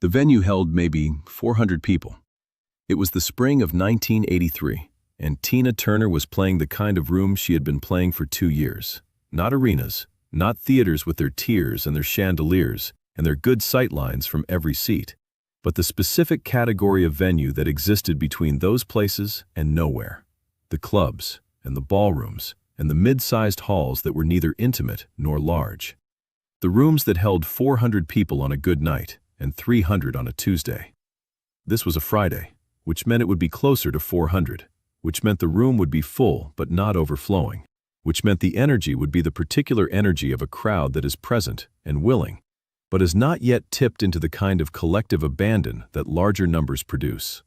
The venue held maybe 400 people. It was the spring of 1983, and Tina Turner was playing the kind of room she had been playing for 2 years. Not arenas, not theaters with their tiers and their chandeliers and their good sightlines from every seat, but the specific category of venue that existed between those places and nowhere. The clubs and the ballrooms and the mid-sized halls that were neither intimate nor large. The rooms that held 400 people on a good night and 300 on a Tuesday. This was a Friday, which meant it would be closer to 400, which meant the room would be full but not overflowing, which meant the energy would be the particular energy of a crowd that is present and willing, but is not yet tipped into the kind of collective abandon that larger numbers produce.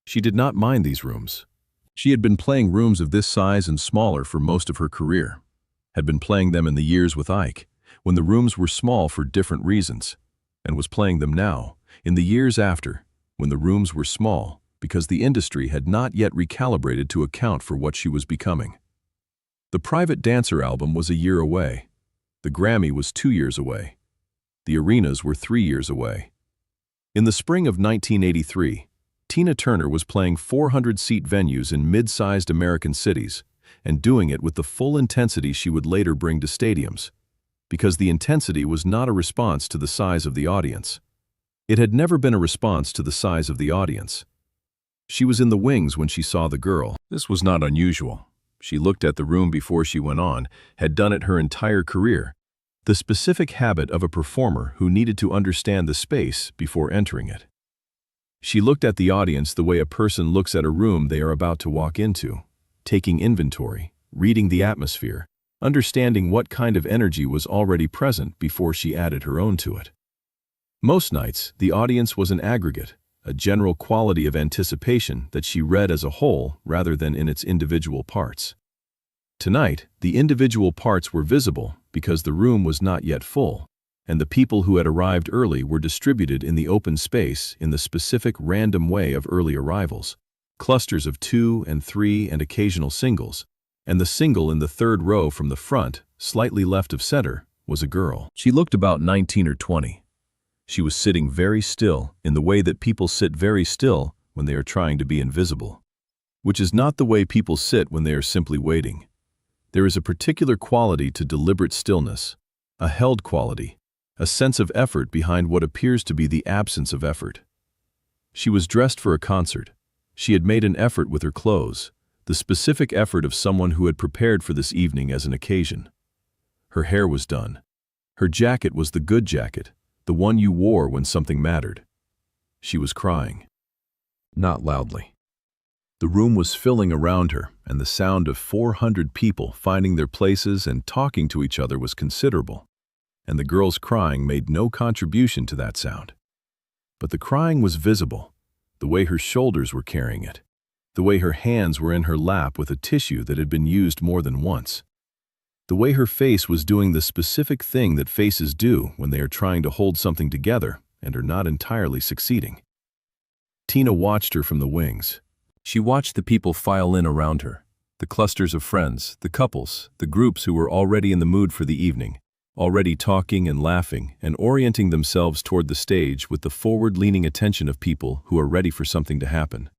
She did not mind these rooms. She had been playing rooms of this size and smaller for most of her career, had been playing them in the years with Ike, when the rooms were small for different reasons, and was playing them now, in the years after, when the rooms were small, because the industry had not yet recalibrated to account for what she was becoming. The Private Dancer album was a year away. The Grammy was 2 years away. The arenas were 3 years away. In the spring of 1983, Tina Turner was playing 400-seat venues in mid-sized American cities, and doing it with the full intensity she would later bring to stadiums, because the intensity was not a response to the size of the audience. It had never been a response to the size of the audience. She was in the wings when she saw the girl. This was not unusual. She looked at the room before she went on, had done it her entire career. The specific habit of a performer who needed to understand the space before entering it. She looked at the audience the way a person looks at a room they are about to walk into, taking inventory, reading the atmosphere, understanding what kind of energy was already present before she added her own to it. Most nights, the audience was an aggregate, a general quality of anticipation that she read as a whole rather than in its individual parts. Tonight, the individual parts were visible because the room was not yet full, and the people who had arrived early were distributed in the open space in the specific random way of early arrivals, clusters of 2 and 3 and occasional singles, and the single in the third row from the front, slightly left of center, was a girl. She looked about 19 or 20. She was sitting very still in the way that people sit very still when they are trying to be invisible, which is not the way people sit when they are simply waiting. There is a particular quality to deliberate stillness, a held quality, a sense of effort behind what appears to be the absence of effort. She was dressed for a concert. She had made an effort with her clothes, the specific effort of someone who had prepared for this evening as an occasion. Her hair was done. Her jacket was the good jacket, the one you wore when something mattered. She was crying. Not loudly. The room was filling around her, and the sound of 400 people finding their places and talking to each other was considerable, and the girl's crying made no contribution to that sound. But the crying was visible, the way her shoulders were carrying it, the way her hands were in her lap with a tissue that had been used more than once, the way her face was doing the specific thing that faces do when they are trying to hold something together and are not entirely succeeding. Tina watched her from the wings. She watched the people file in around her, the clusters of friends, the couples, the groups who were already in the mood for the evening, already talking and laughing and orienting themselves toward the stage with the forward-leaning attention of people who are ready for something to happen.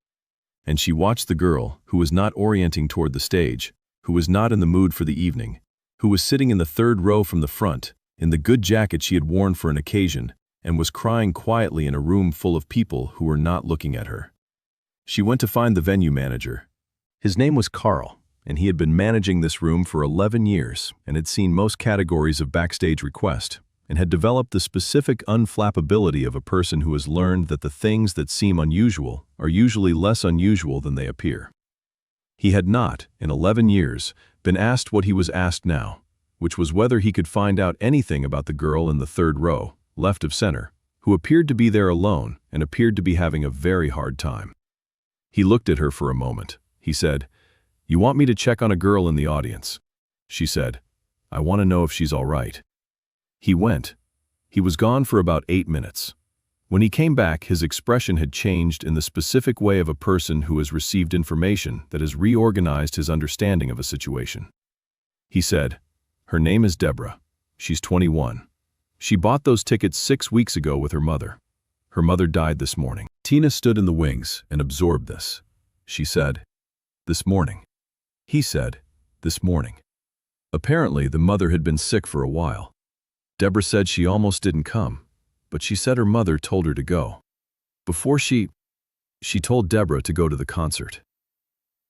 And she watched the girl who was not orienting toward the stage, who was not in the mood for the evening, who was sitting in the third row from the front, in the good jacket she had worn for an occasion, and was crying quietly in a room full of people who were not looking at her. She went to find the venue manager. His name was Carl, and he had been managing this room for 11 years and had seen most categories of backstage request, and had developed the specific unflappability of a person who has learned that the things that seem unusual are usually less unusual than they appear. He had not, in 11 years, been asked what he was asked now, which was whether he could find out anything about the girl in the third row, left of center, who appeared to be there alone and appeared to be having a very hard time. He looked at her for a moment. He said, "You want me to check on a girl in the audience?" She said, "I want to know if she's all right." He went. He was gone for about 8 minutes. When he came back, his expression had changed in the specific way of a person who has received information that has reorganized his understanding of a situation. He said, "Her name is Deborah. She's 21. She bought those tickets 6 weeks ago with her mother. Her mother died this morning. Tina stood in the wings and absorbed this. She said, "This morning." He said, "This morning." Apparently, the mother had been sick for a while. Deborah said she almost didn't come, but she said her mother told her to go. Before she told Deborah to go to the concert.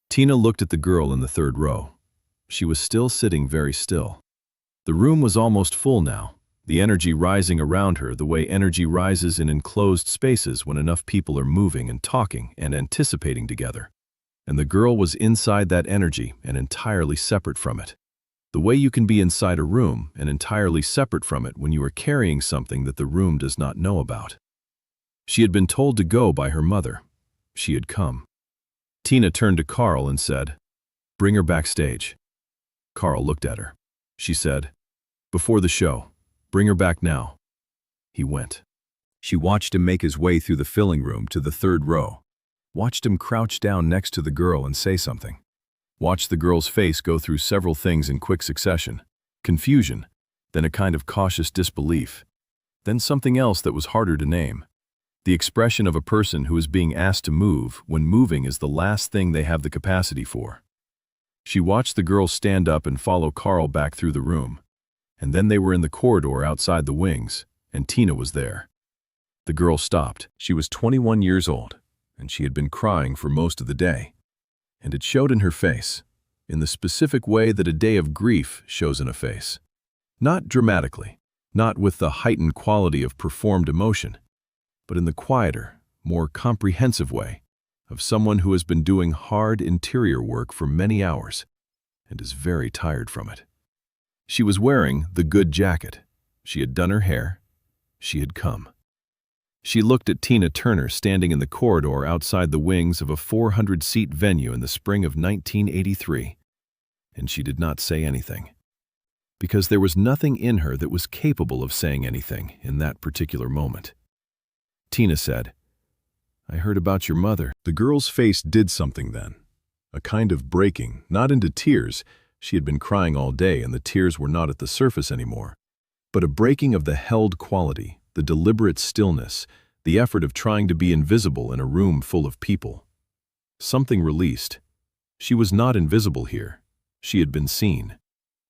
Tina looked at the girl in the third row. She was still sitting very still. The room was almost full now, the energy rising around her the way energy rises in enclosed spaces when enough people are moving and talking and anticipating together. And the girl was inside that energy and entirely separate from it. The way you can be inside a room and entirely separate from it when you are carrying something that the room does not know about. She had been told to go by her mother. She had come. Tina turned to Carl and said, "Bring her backstage." Carl looked at her. She said, "Before the show, bring her back now." He went. She watched him make his way through the filling room to the third row. Watched him crouch down next to the girl and say something. Watched the girl's face go through several things in quick succession. Confusion, then a kind of cautious disbelief, then something else that was harder to name. The expression of a person who is being asked to move when moving is the last thing they have the capacity for. She watched the girl stand up and follow Carl back through the room. And then they were in the corridor outside the wings, and Tina was there. The girl stopped. She was 21 years old, and she had been crying for most of the day. And it showed in her face, in the specific way that a day of grief shows in a face. Not dramatically, not with the heightened quality of performed emotion, but in the quieter, more comprehensive way of someone who has been doing hard interior work for many hours and is very tired from it. She was wearing the good jacket. She had done her hair. She had come. She looked at Tina Turner standing in the corridor outside the wings of a 400-seat venue in the spring of 1983, and she did not say anything, because there was nothing in her that was capable of saying anything in that particular moment. Tina said, "I heard about your mother." The girl's face did something then, a kind of breaking, not into tears. She had been crying all day and the tears were not at the surface anymore, but a breaking of the held quality, the deliberate stillness, the effort of trying to be invisible in a room full of people. Something released. She was not invisible here. She had been seen.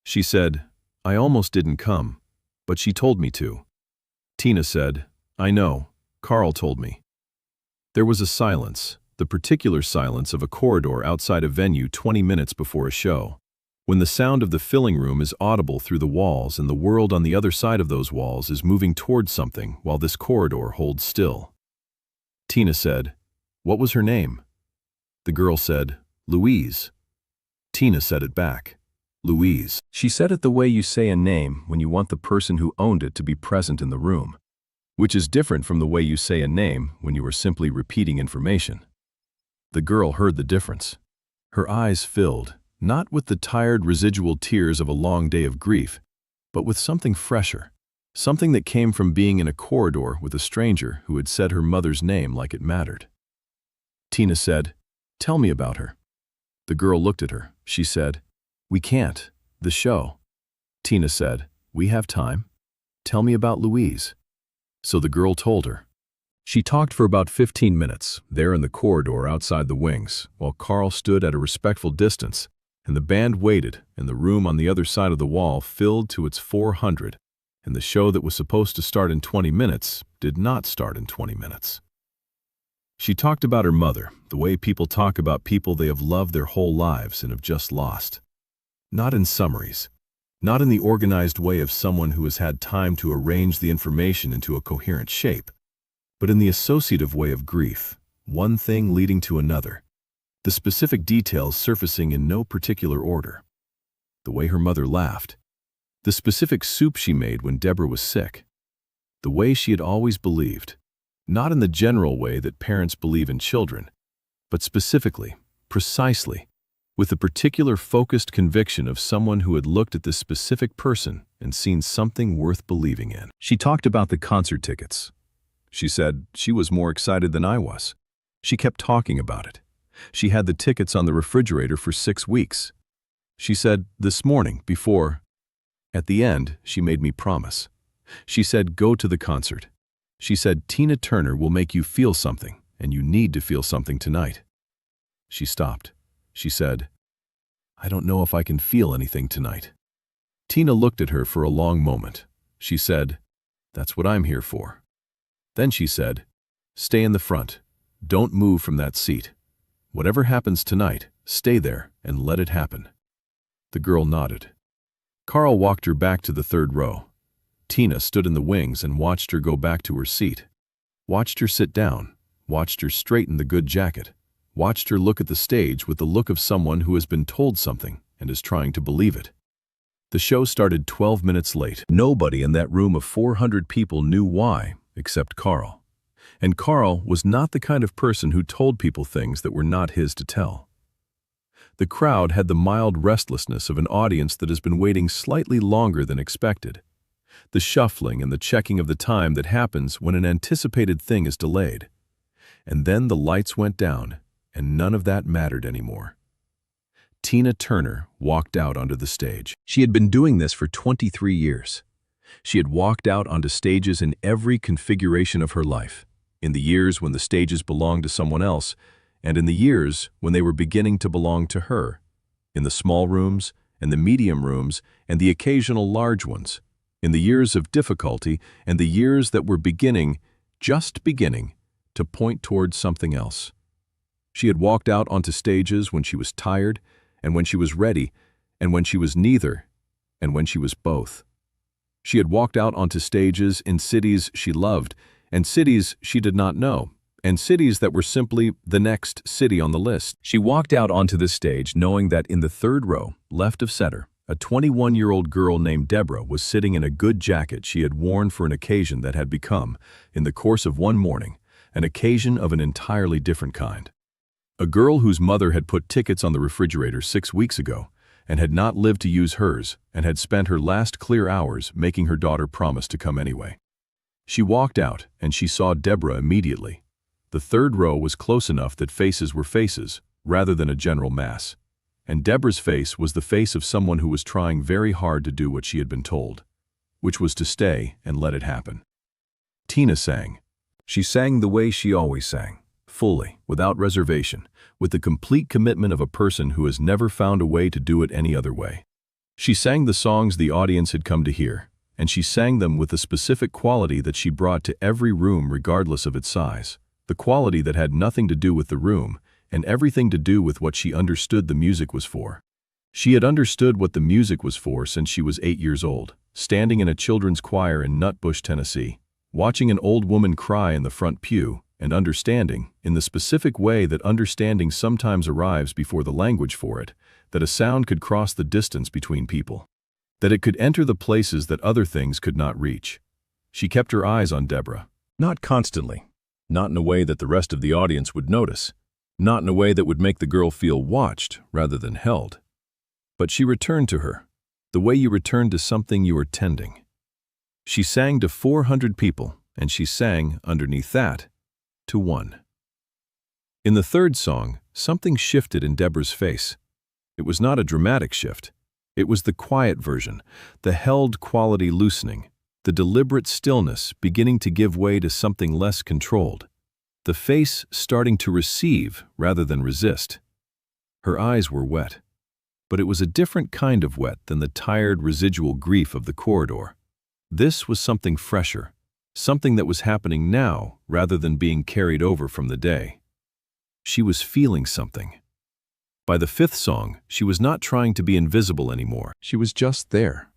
She said, "I almost didn't come, but she told me to." Tina said, "I know. Carl told me." There was a silence, the particular silence of a corridor outside a venue 20 minutes before a show, when the sound of the filling room is audible through the walls and the world on the other side of those walls is moving towards something while this corridor holds still. Tina said, "What was her name?" The girl said, "Louise." Tina said it back, "Louise." She said it the way you say a name when you want the person who owned it to be present in the room, which is different from the way you say a name when you are simply repeating information. The girl heard the difference. Her eyes filled, not with the tired residual tears of a long day of grief, but with something fresher, something that came from being in a corridor with a stranger who had said her mother's name like it mattered. Tina said, "Tell me about her." The girl looked at her. She said, "We can't. The show." Tina said, "We have time. Tell me about Louise." So the girl told her. She talked for about 15 minutes, there in the corridor outside the wings, while Carl stood at a respectful distance, and the band waited, and the room on the other side of the wall filled to its 400, and the show that was supposed to start in 20 minutes did not start in 20 minutes. She talked about her mother, the way people talk about people they have loved their whole lives and have just lost. Not in summaries, not in the organized way of someone who has had time to arrange the information into a coherent shape, but in the associative way of grief, one thing leading to another, the specific details surfacing in no particular order. The way her mother laughed, the specific soup she made when Deborah was sick, the way she had always believed, not in the general way that parents believe in children, but specifically, precisely, with the particular focused conviction of someone who had looked at this specific person and seen something worth believing in. She talked about the concert tickets. She said she was more excited than I was. She kept talking about it. She had the tickets on the refrigerator for 6 weeks. She said, "This morning, before..." At the end, she made me promise. She said, "Go to the concert. She said, "Tina Turner will make you feel something, and you need to feel something tonight." She stopped. She said, "I don't know if I can feel anything tonight." Tina looked at her for a long moment. She said, "That's what I'm here for." Then she said, "Stay in the front. Don't move from that seat. Whatever happens tonight, stay there and let it happen." The girl nodded. Carl walked her back to the third row. Tina stood in the wings and watched her go back to her seat. Watched her sit down, watched her straighten the good jacket, watched her look at the stage with the look of someone who has been told something and is trying to believe it. The show started 12 minutes late. Nobody in that room of 400 people knew why, except Carl. And Carl was not the kind of person who told people things that were not his to tell. The crowd had the mild restlessness of an audience that has been waiting slightly longer than expected. The shuffling and the checking of the time that happens when an anticipated thing is delayed. And then the lights went down, and none of that mattered anymore. Tina Turner walked out onto the stage. She had been doing this for 23 years. She had walked out onto stages in every configuration of her life, in the years when the stages belonged to someone else, and in the years when they were beginning to belong to her, in the small rooms and the medium rooms and the occasional large ones, in the years of difficulty and the years that were beginning, just beginning, to point towards something else. She had walked out onto stages when she was tired, and when she was ready, and when she was neither, and when she was both. She had walked out onto stages in cities she loved, and cities she did not know, and cities that were simply the next city on the list. She walked out onto this stage knowing that in the third row, left of center, a 21-year-old girl named Deborah was sitting in a good jacket she had worn for an occasion that had become, in the course of one morning, an occasion of an entirely different kind. A girl whose mother had put tickets on the refrigerator 6 weeks ago and had not lived to use hers and had spent her last clear hours making her daughter promise to come anyway. She walked out and she saw Deborah immediately. The third row was close enough that faces were faces, rather than a general mass. And Deborah's face was the face of someone who was trying very hard to do what she had been told, which was to stay and let it happen. Tina sang. She sang the way she always sang, fully, without reservation, with the complete commitment of a person who has never found a way to do it any other way. She sang the songs the audience had come to hear, and she sang them with a specific quality that she brought to every room regardless of its size, the quality that had nothing to do with the room, and everything to do with what she understood the music was for. She had understood what the music was for since she was 8 years old, standing in a children's choir in Nutbush, Tennessee, watching an old woman cry in the front pew, and understanding, in the specific way that understanding sometimes arrives before the language for it, that a sound could cross the distance between people, that it could enter the places that other things could not reach. She kept her eyes on Deborah, not constantly, not in a way that the rest of the audience would notice, not in a way that would make the girl feel watched rather than held. But she returned to her, the way you return to something you are tending. She sang to 400 people, and she sang, underneath that, to one. In the third song, something shifted in Deborah's face. It was not a dramatic shift. It was the quiet version, the held quality loosening, the deliberate stillness beginning to give way to something less controlled. The face starting to receive rather than resist. Her eyes were wet, but it was a different kind of wet than the tired residual grief of the corridor. This was something fresher, something that was happening now rather than being carried over from the day. She was feeling something. By the fifth song, she was not trying to be invisible anymore. She was just there,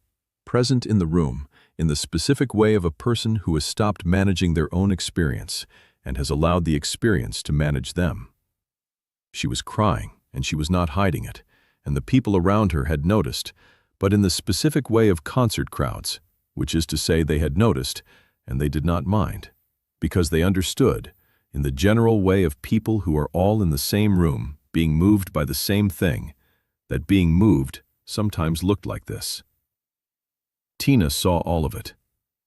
present in the room, in the specific way of a person who has stopped managing their own experience and has allowed the experience to manage them. She was crying, and she was not hiding it, and the people around her had noticed, but in the specific way of concert crowds, which is to say they had noticed, and they did not mind, because they understood, in the general way of people who are all in the same room, being moved by the same thing, that being moved sometimes looked like this. Tina saw all of it.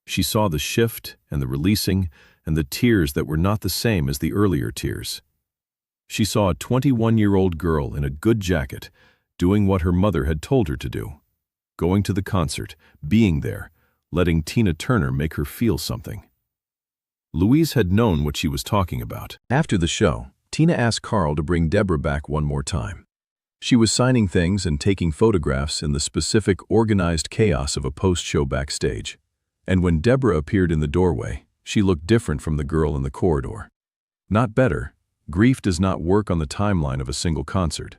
She saw the shift and the releasing and the tears that were not the same as the earlier tears. She saw a 21-year-old girl in a good jacket doing what her mother had told her to do, going to the concert, being there, letting Tina Turner make her feel something. Louise had known what she was talking about. After the show, Tina asked Carl to bring Deborah back one more time. She was signing things and taking photographs in the specific organized chaos of a post-show backstage. And when Deborah appeared in the doorway, she looked different from the girl in the corridor. Not better. Grief does not work on the timeline of a single concert,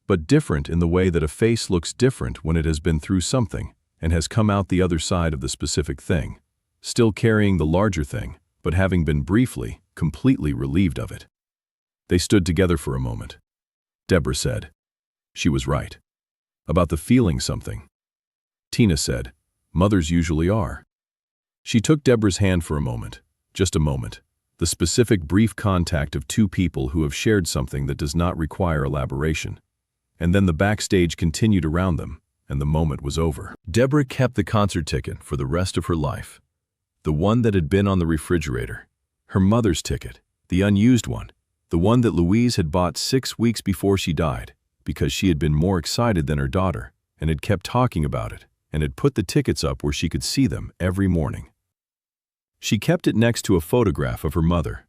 but different in the way that a face looks different when it has been through something and has come out the other side of the specific thing, still carrying the larger thing, but having been briefly, completely relieved of it. They stood together for a moment. Deborah said, "She was right. About the feeling something." Tina said, "Mothers usually are." She took Deborah's hand for a moment, just a moment, the specific brief contact of two people who have shared something that does not require elaboration. And then the backstage continued around them, and the moment was over. Deborah kept the concert ticket for the rest of her life. The one that had been on the refrigerator. Her mother's ticket, the unused one, the one that Louise had bought 6 weeks before she died, because she had been more excited than her daughter, and had kept talking about it, and had put the tickets up where she could see them every morning. She kept it next to a photograph of her mother.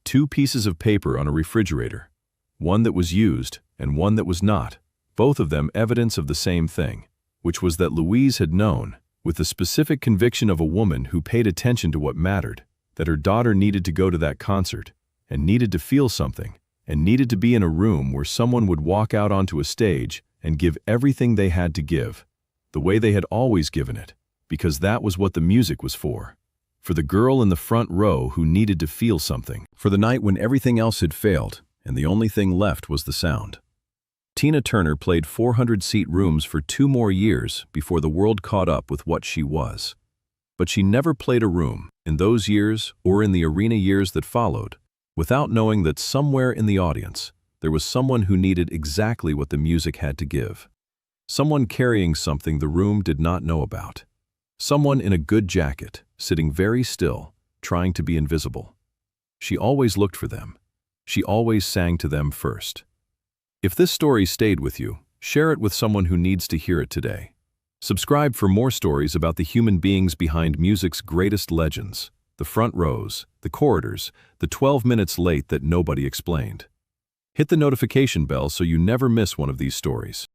2 pieces of paper on a refrigerator, one that was used and one that was not, both of them evidence of the same thing, which was that Louise had known, with the specific conviction of a woman who paid attention to what mattered, that her daughter needed to go to that concert, and needed to feel something, and needed to be in a room where someone would walk out onto a stage and give everything they had to give, the way they had always given it, because that was what the music was for the girl in the front row who needed to feel something, for the night when everything else had failed and the only thing left was the sound. Tina Turner played 400-seat rooms for 2 more years before the world caught up with what she was. But she never played a room, in those years or in the arena years that followed, without knowing that somewhere in the audience there was someone who needed exactly what the music had to give. Someone carrying something the room did not know about. Someone in a good jacket, sitting very still, trying to be invisible. She always looked for them. She always sang to them first. If this story stayed with you, share it with someone who needs to hear it today. Subscribe for more stories about the human beings behind music's greatest legends, the front rows, the corridors, the 12 minutes late that nobody explained. Hit the notification bell so you never miss one of these stories.